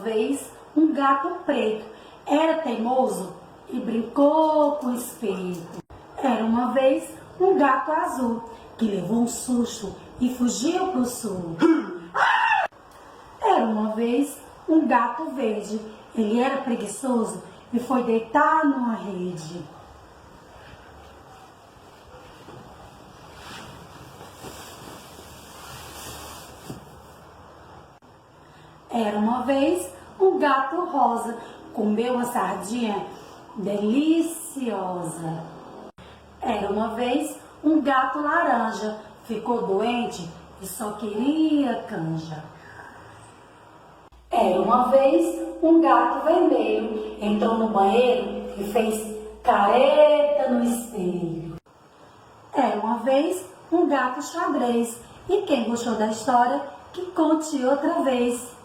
vez um gato preto. Era teimoso e brincou com o espelho. Era uma vez um gato azul que levou um susto e fugiu pro sul. Era uma vez um gato verde. Ele era preguiçoso e foi deitar numa rede. Era uma vez um gato rosa, comeu uma sardinha deliciosa. Era uma vez um gato laranja, ficou doente e só queria canja. Era uma vez um gato vermelho, entrou no banheiro e fez careta no espelho. Era uma vez um gato xadrez, e quem gostou da história, que conte outra vez.